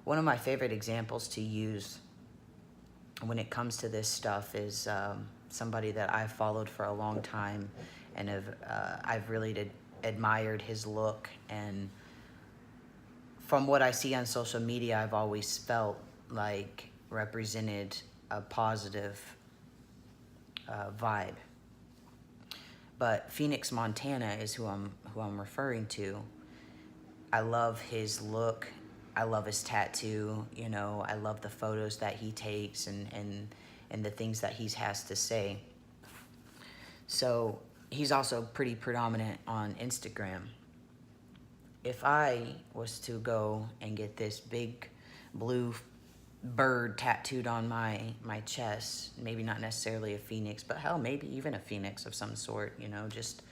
One of my favorite examples to use when it comes to this stuff is somebody that I've followed for a long time, and I've really admired his look, and from what I see on social media, I've always felt like represented a positive vibe. But Phoenix, Montana is who I'm referring to. I love his look. I love his tattoo. You know, I love the photos that he takes and the things that he has to say. So he's also pretty predominant on Instagram. If I was to go and get this big blue bird tattooed on my chest, maybe not necessarily a phoenix, but hell, maybe even a phoenix of some sort, you know, just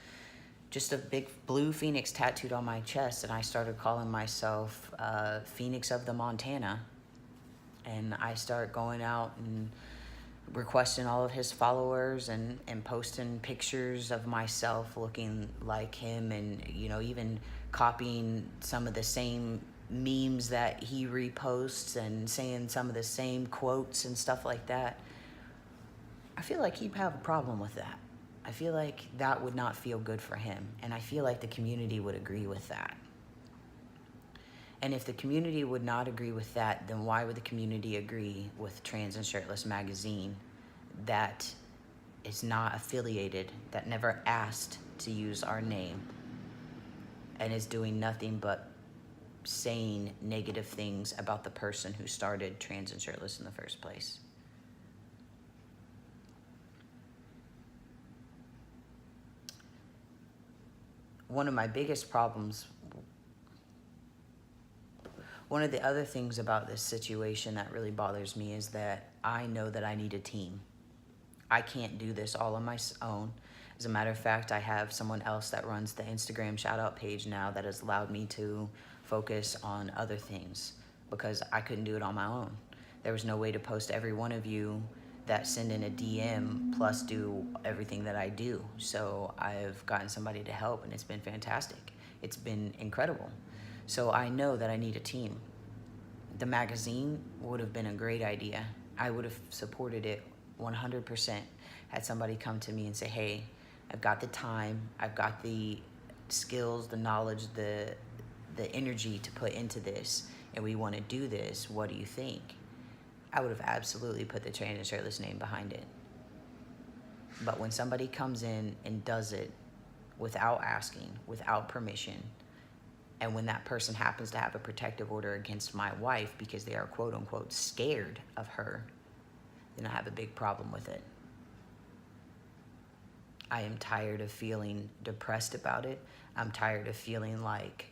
a big blue phoenix tattooed on my chest, and I started calling myself Phoenix of the Montana, and I start going out and requesting all of his followers and posting pictures of myself looking like him, and, you know, even copying some of the same memes that he reposts and saying some of the same quotes and stuff like that. I feel like he'd have a problem with that. I feel like that would not feel good for him, and I feel like the community would agree with that. And if the community would not agree with that, then why would the community agree with Trans and Shirtless magazine that is not affiliated, that never asked to use our name, and is doing nothing but saying negative things about the person who started Trans and Shirtless in the first place? One of my biggest problems, one of the other things about this situation that really bothers me is that I know that I need a team. I can't do this all on my own. As a matter of fact, I have someone else that runs the Instagram shout out page now that has allowed me to focus on other things because I couldn't do it on my own. There was no way to post every one of you that send in a DM plus do everything that I do. So I've gotten somebody to help, and it's been fantastic. It's been incredible. So I know that I need a team. The magazine would have been a great idea. I would have supported it 100%. Had somebody come to me and say, hey, I've got the time, I've got the skills, the knowledge, the energy to put into this, and we want to do this. What do you think? I would have absolutely put the Trans and Shirtless name behind it. But when somebody comes in and does it without asking, without permission, and when that person happens to have a protective order against my wife because they are quote unquote scared of her, then I have a big problem with it. I am tired of feeling depressed about it. I'm tired of feeling like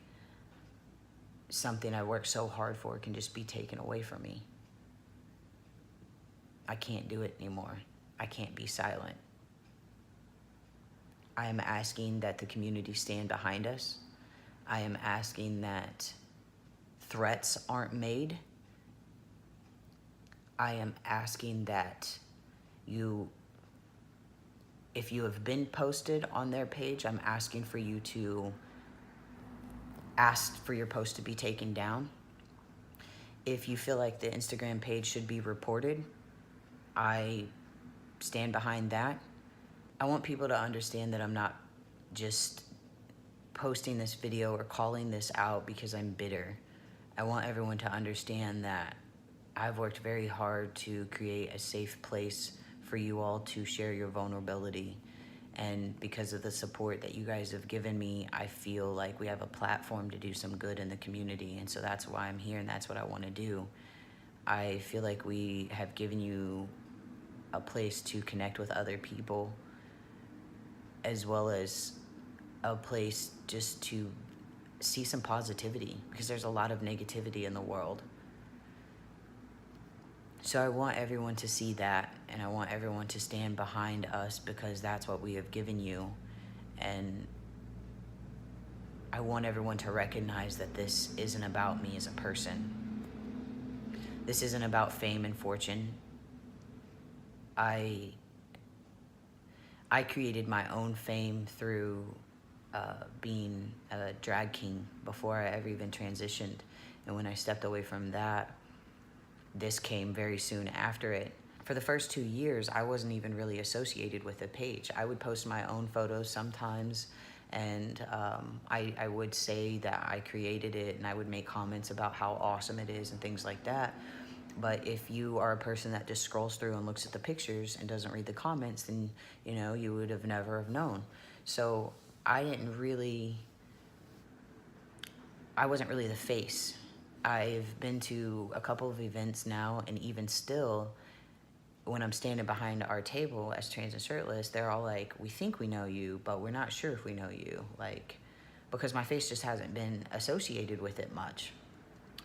something I worked so hard for can just be taken away from me. I can't do it anymore. I can't be silent. I am asking that the community stand behind us. I am asking that threats aren't made. I am asking that if you have been posted on their page, I'm asking for you to ask for your post to be taken down. If you feel like the Instagram page should be reported, I stand behind that. I want people to understand that I'm not just posting this video or calling this out because I'm bitter. I want everyone to understand that I've worked very hard to create a safe place for you all to share your vulnerability. And because of the support that you guys have given me, I feel like we have a platform to do some good in the community. And so that's why I'm here, and that's what I want to do. I feel like we have given you a place to connect with other people, as well as a place just to see some positivity, because there's a lot of negativity in the world. So I want everyone to see that, and I want everyone to stand behind us because that's what we have given you. And I want everyone to recognize that this isn't about me as a person. This isn't about fame and fortune. I created my own fame through being a drag king before I ever even transitioned. And when I stepped away from that, this came very soon after it. For the first 2 years, I wasn't even really associated with the page. I would post my own photos sometimes, and I would say that I created it, and I would make comments about how awesome it is and things like that. But if you are a person that just scrolls through and looks at the pictures and doesn't read the comments, then, you know, you would have never have known. So I wasn't really the face. I've been to a couple of events now, and even still, when I'm standing behind our table as Trans and Shirtless, they're all like, we think we know you, but we're not sure if we know you. Like, because my face just hasn't been associated with it much.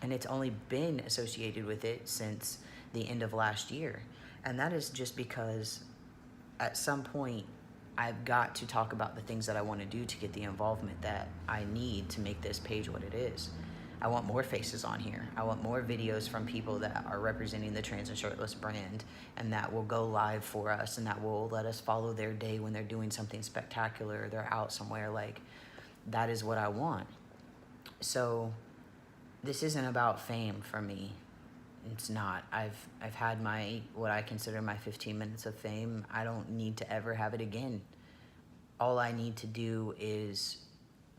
And it's only been associated with it since the end of last year. And that is just because at some point, I've got to talk about the things that I want to do to get the involvement that I need to make this page what it is. I want more faces on here. I want more videos from people that are representing the Trans and Shirtless brand, and that will go live for us, and that will let us follow their day when they're doing something spectacular, or they're out somewhere. Like, that is what I want. So this isn't about fame for me. It's not. I've had my, what I consider my 15 minutes of fame. I don't need to ever have it again. All I need to do is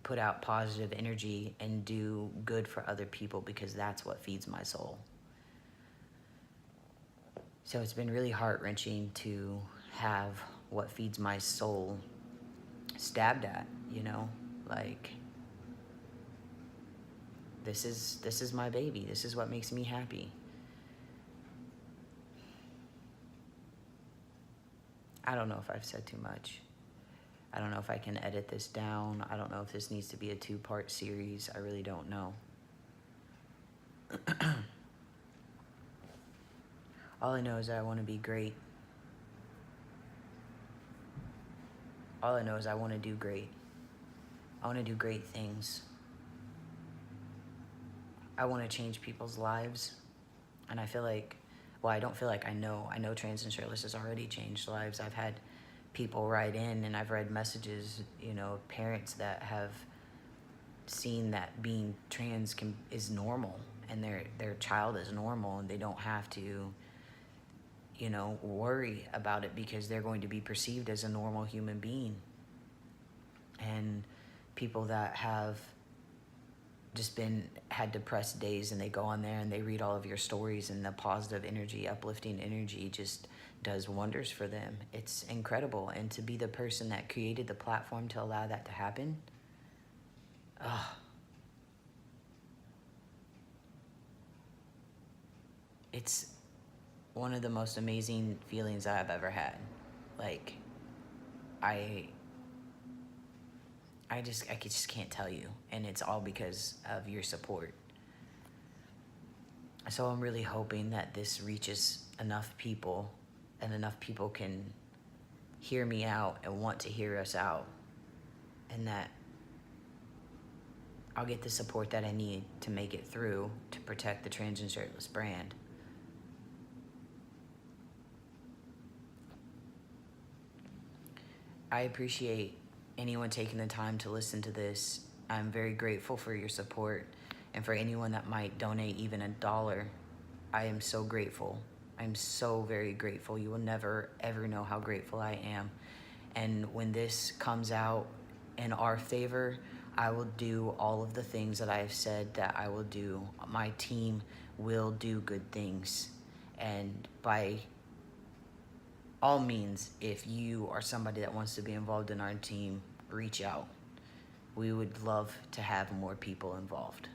put out positive energy and do good for other people, because that's what feeds my soul. So it's been really heart-wrenching to have what feeds my soul stabbed at, you know? Like, this is my baby. This is what makes me happy. I don't know if I've said too much. I don't know if I can edit this down. I don't know if this needs to be a 2-part series. I really don't know. All I know is that I want to be great. All I know is I want to do great. I want to do great things. I want to change people's lives. And I feel like, well, I don't feel like I know Trans and Shirtless has already changed lives. I've had people write in, and I've read messages, you know, parents that have seen that being trans is normal, and their child is normal, and they don't have to, you know, worry about it because they're going to be perceived as a normal human being. And people that have just had depressed days, and they go on there and they read all of your stories, and the positive energy, uplifting energy just does wonders for them. It's incredible. And to be the person that created the platform to allow that to happen, it's one of the most amazing feelings I've ever had. Like, I just can't tell you. And it's all because of your support. So I'm really hoping that this reaches enough people, and enough people can hear me out and want to hear us out, and that I'll get the support that I need to make it through to protect the Trans and Shirtless brand. I appreciate anyone taking the time to listen to this. I'm very grateful for your support, and for anyone that might donate even $1, I am so grateful. I'm so very grateful. You will never, ever know how grateful I am. And when this comes out in our favor, I will do all of the things that I have said that I will do. My team will do good things. And by all means, if you are somebody that wants to be involved in our team, reach out. We would love to have more people involved.